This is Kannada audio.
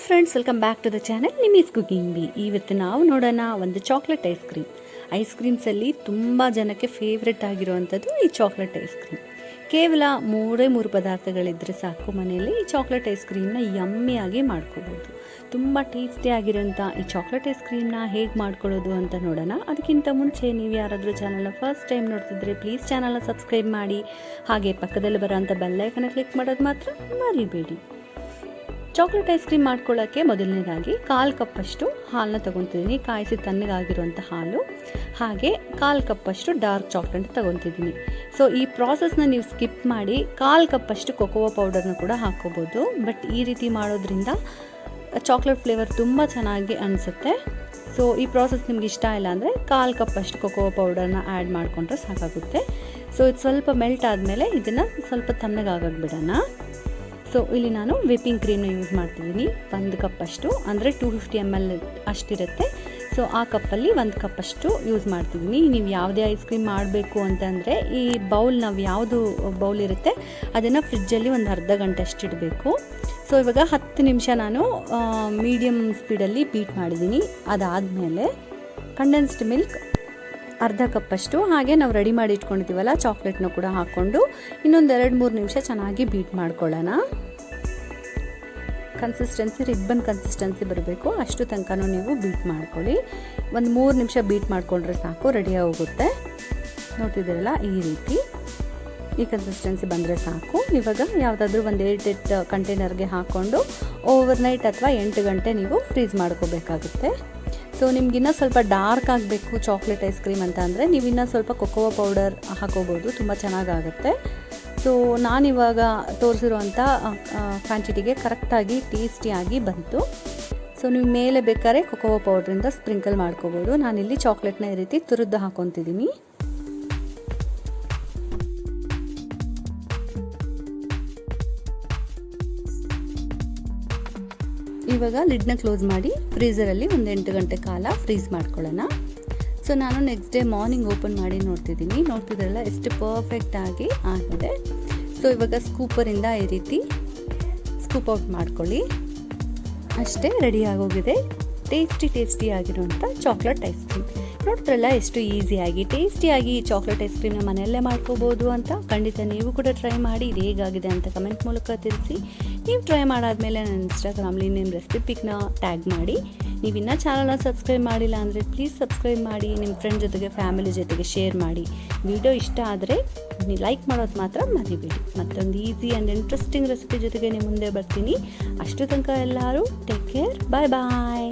Friends, welcome back to the channel Nimi's cooking B. ಇವತ್ತು ನಾವು ನೋಡೋಣ ಒಂದು ಚಾಕ್ಲೇಟ್ ಐಸ್ ಕ್ರೀಮ್ಸಲ್ಲಿ ತುಂಬ ಜನಕ್ಕೆ ಫೇವ್ರೆಟ್ ಆಗಿರುವಂಥದ್ದು ಈ ಚಾಕ್ಲೇಟ್ ಐಸ್ ಕ್ರೀಮ್. ಕೇವಲ ಮೂರು ಪದಾರ್ಥಗಳಿದ್ದರೆ ಸಾಕು, ಮನೆಯಲ್ಲಿ ಈ ಚಾಕ್ಲೇಟ್ ಐಸ್ ಕ್ರೀಮ್ನ ಯಮ್ಮಿಯಾಗಿ ಮಾಡ್ಕೋಬೋದು. ತುಂಬ ಟೇಸ್ಟಿಯಾಗಿರೋಂಥ ಈ ಚಾಕ್ಲೇಟ್ ಐಸ್ ಕ್ರೀಮ್ನ ಹೇಗೆ ಮಾಡ್ಕೊಳ್ಳೋದು ಅಂತ ನೋಡೋಣ. ಅದಕ್ಕಿಂತ ಮುಂಚೆ ನೀವು ಯಾರಾದರೂ ಚಾನಲ್ನ ಫಸ್ಟ್ ಟೈಮ್ ನೋಡ್ತಿದ್ರೆ ಪ್ಲೀಸ್ ಚಾನಲ್ನ ಸಬ್ಸ್ಕ್ರೈಬ್ ಮಾಡಿ, ಹಾಗೆ ಪಕ್ಕದಲ್ಲಿ ಬರೋಂಥ ಬೆಲ್ಲೈಕನ್ನ ಕ್ಲಿಕ್ ಮಾಡೋದು ಮಾತ್ರ ಮರಿಬೇಡಿ. ಚಾಕ್ಲೇಟ್ ಐಸ್ ಕ್ರೀಮ್ ಮಾಡ್ಕೊಳ್ಳೋಕ್ಕೆ ಮೊದಲನೇದಾಗಿ 1/4 ಕಪ್ಪಷ್ಟು ಹಾಲನ್ನ ತೊಗೊತಿದ್ದೀನಿ. ಕಾಯಿಸಿ ತಣ್ಣಗಾಗಿರುವಂಥ ಹಾಲು, ಹಾಗೆ 1/4 ಕಪ್ಪಷ್ಟು ಡಾರ್ಕ್ ಚಾಕ್ಲೇಟ್ ತೊಗೊತಿದ್ದೀನಿ. ಸೊ ಈ ಪ್ರಾಸೆಸ್ನ ನೀವು ಸ್ಕಿಪ್ ಮಾಡಿ 1/4 ಕಪ್ಪಷ್ಟು ಕೊಕೊವಾ ಪೌಡರ್ನ ಕೂಡ ಹಾಕ್ಕೋಬೋದು. ಬಟ್ ಈ ರೀತಿ ಮಾಡೋದ್ರಿಂದ ಚಾಕ್ಲೇಟ್ ಫ್ಲೇವರ್ ತುಂಬ ಚೆನ್ನಾಗಿ ಅನಿಸುತ್ತೆ. ಸೊ ಈ ಪ್ರಾಸೆಸ್ ನಿಮ್ಗೆ ಇಷ್ಟ ಇಲ್ಲ ಅಂದರೆ 1/4 ಕಪ್ಪಷ್ಟು ಕೊಕೊವಾ ಪೌಡರ್ನ ಆ್ಯಡ್ ಮಾಡಿಕೊಂಡ್ರೆ ಸಾಕಾಗುತ್ತೆ. ಸೊ ಇದು ಸ್ವಲ್ಪ ಮೆಲ್ಟ್ ಆದಮೇಲೆ ಇದನ್ನು ಸ್ವಲ್ಪ ತಣ್ಣಗಾಗಕ್ಕೆ ಬಿಡೋಣ. ಸೊ ಇಲ್ಲಿ ನಾನು ವಿಪ್ಪಿಂಗ್ ಕ್ರೀಮ್ನ ಯೂಸ್ ಮಾಡ್ತಿದ್ದೀನಿ. 1 ಕಪ್ಪಷ್ಟು ಅಂದರೆ 250 ml ಅಷ್ಟಿರುತ್ತೆ. ಸೊ ಆ ಕಪ್ಪಲ್ಲಿ 1 ಕಪ್ಪಷ್ಟು ಯೂಸ್ ಮಾಡ್ತಿದ್ದೀನಿ. ನೀವು ಯಾವುದೇ ಐಸ್ ಕ್ರೀಮ್ ಮಾಡಬೇಕು ಅಂತಂದರೆ ಈ ಬೌಲ್, ನಾವು ಯಾವುದು ಬೌಲ್ ಇರುತ್ತೆ ಅದನ್ನು ಫ್ರಿಜ್ಜಲ್ಲಿ ಒಂದು ಅರ್ಧ ಗಂಟೆ ಅಷ್ಟು ಇಡಬೇಕು. ಸೊ ಇವಾಗ 10 ನಿಮಿಷ ನಾನು ಮೀಡಿಯಮ್ ಸ್ಪೀಡಲ್ಲಿ ಬೀಟ್ ಮಾಡಿದ್ದೀನಿ. ಅದಾದಮೇಲೆ ಕಂಡೆನ್ಸ್ಡ್ ಮಿಲ್ಕ್ ಅರ್ಧ ಕಪ್ಪಷ್ಟು, ಹಾಗೆ ನಾವು ರೆಡಿ ಮಾಡಿ ಇಟ್ಕೊಂಡಿದ್ದೀವಲ್ಲ ಚಾಕ್ಲೇಟ್ನ ಕೂಡ ಹಾಕ್ಕೊಂಡು ಇನ್ನೊಂದು 2-3 ನಿಮಿಷ ಚೆನ್ನಾಗಿ ಬೀಟ್ ಮಾಡ್ಕೊಳ್ಳೋಣ. ಕನ್ಸಿಸ್ಟೆನ್ಸಿ ರಿಬ್ಬನ್ ಕನ್ಸಿಸ್ಟೆನ್ಸಿ ಬರಬೇಕು, ಅಷ್ಟು ತನಕ ನೀವು ಬೀಟ್ ಮಾಡ್ಕೊಳ್ಳಿ. ಒಂದು 3 ನಿಮಿಷ ಬೀಟ್ ಮಾಡಿಕೊಂಡ್ರೆ ಸಾಕು, ರೆಡಿಯಾಗಿ ಹೋಗುತ್ತೆ. ನೋಡ್ತಿದ್ದೀರಲ್ಲ, ಈ ರೀತಿ ಈ ಕನ್ಸಿಸ್ಟೆನ್ಸಿ ಬಂದರೆ ಸಾಕು. ಇವಾಗ ಯಾವುದಾದ್ರೂ ಒಂದು 8 ಕಂಟೈನರ್ಗೆ ಹಾಕ್ಕೊಂಡು ಓವರ್ನೈಟ್ ಅಥವಾ 8 ಗಂಟೆ ನೀವು ಫ್ರೀಸ್ ಮಾಡ್ಕೋಬೇಕಾಗುತ್ತೆ. ಸೊ ನಿಮ್ಗಿನ್ನೂ ಸ್ವಲ್ಪ ಡಾರ್ಕ್ ಆಗಬೇಕು ಚಾಕ್ಲೇಟ್ ಐಸ್ ಕ್ರೀಮ್ ಅಂತ ಅಂದರೆ ನೀವು ಇನ್ನೂ ಸ್ವಲ್ಪ ಕೊಕೊವಾ ಪೌಡರ್ ಹಾಕೋಬೋದು, ತುಂಬ ಚೆನ್ನಾಗಾಗುತ್ತೆ. ಸೊ ನಾನಿವಾಗ ತೋರಿಸಿರುವಂಥ ಕ್ವಾಂಟಿಟಿಗೆ ಕರೆಕ್ಟಾಗಿ ಟೇಸ್ಟಿಯಾಗಿ ಬಂತು. ಸೊ ನೀವು ಮೇಲೆ ಬೇಕಾದ್ರೆ ಕೊಕೊವಾ ಪೌಡ್ರಿಂದ ಸ್ಪ್ರಿಂಕಲ್ ಮಾಡ್ಕೋಬೋದು. ನಾನಿಲ್ಲಿ ಚಾಕ್ಲೇಟ್ನ ಈ ರೀತಿ ತುರಿದು ಹಾಕ್ಕೊತಿದ್ದೀನಿ. ಇವಾಗ ಲಿಡ್ನ ಕ್ಲೋಸ್ ಮಾಡಿ ಫ್ರೀಝರಲ್ಲಿ ಒಂದು 8 ಗಂಟೆ ಕಾಲ ಫ್ರೀಸ್ ಮಾಡ್ಕೊಳ್ಳೋಣ. ಸೊ ನಾನು ನೆಕ್ಸ್ಟ್ ಡೇ ಮಾರ್ನಿಂಗ್ ಓಪನ್ ಮಾಡಿ ನೋಡ್ತಿದ್ರಲ್ಲ ಎಷ್ಟು ಪರ್ಫೆಕ್ಟಾಗಿ ಆಗಿದೆ. ಸೊ ಇವಾಗ ಸ್ಕೂಪರಿಂದ ಈ ರೀತಿ ಸ್ಕೂಪ್ ಔಟ್ ಮಾಡ್ಕೊಳ್ಳಿ. ಅಷ್ಟೇ, ರೆಡಿ ಆಗೋಗಿದೆ ಟೇಸ್ಟಿಯಾಗಿರುವಂಥ ಚಾಕ್ಲೇಟ್ ಐಸ್ ಕ್ರೀಮ್. ನೋಡ್ತಿರಲ್ಲ ಎಷ್ಟು ಈಸಿಯಾಗಿ ಟೇಸ್ಟಿಯಾಗಿ ಚಾಕ್ಲೇಟ್ ಐಸ್ ಕ್ರೀಮ್ನ ಮನೆಯಲ್ಲೇ ಮಾಡ್ಕೋಬೋದು ಅಂತ. ಖಂಡಿತ ನೀವು ಕೂಡ ಟ್ರೈ ಮಾಡಿ, ಇದು ಹೇಗಾಗಿದೆ ಅಂತ ಕಮೆಂಟ್ ಮೂಲಕ ತಿಳಿಸಿ. ನೀವು ಟ್ರೈ ಮಾಡಾದಮೇಲೆ ನನ್ನ ಇನ್ಸ್ಟಾಗ್ರಾಮ್ಲಿ ನಿಮ್ಮ ರೆಸಿಪಿ ಪಿಕ್ನ ಟ್ಯಾಗ್ ಮಾಡಿ. ನೀವು ಇನ್ನೂ ಚಾನಲ್ನ ಸಬ್ಸ್ಕ್ರೈಬ್ ಮಾಡಿಲ್ಲ ಅಂದರೆ ಪ್ಲೀಸ್ ಸಬ್ಸ್ಕ್ರೈಬ್ ಮಾಡಿ, ನಿಮ್ಮ ಫ್ರೆಂಡ್ ಜೊತೆಗೆ ಫ್ಯಾಮಿಲಿ ಜೊತೆಗೆ ಶೇರ್ ಮಾಡಿ. ವಿಡಿಯೋ ಇಷ್ಟ ಆದರೆ ನೀವು ಲೈಕ್ ಮಾಡೋದು ಮಾತ್ರ ಮರಿಬೇಡಿ. ಮತ್ತೊಂದು ಈಸಿ ಆ್ಯಂಡ್ ಇಂಟ್ರೆಸ್ಟಿಂಗ್ ರೆಸಿಪಿ ಜೊತೆಗೆ ನಿಮ್ಮ ಮುಂದೆ ಬರ್ತೀನಿ. ಅಷ್ಟು ತನಕ ಎಲ್ಲರೂ ಟೇಕ್ ಕೇರ್, ಬಾಯ್ ಬಾಯ್.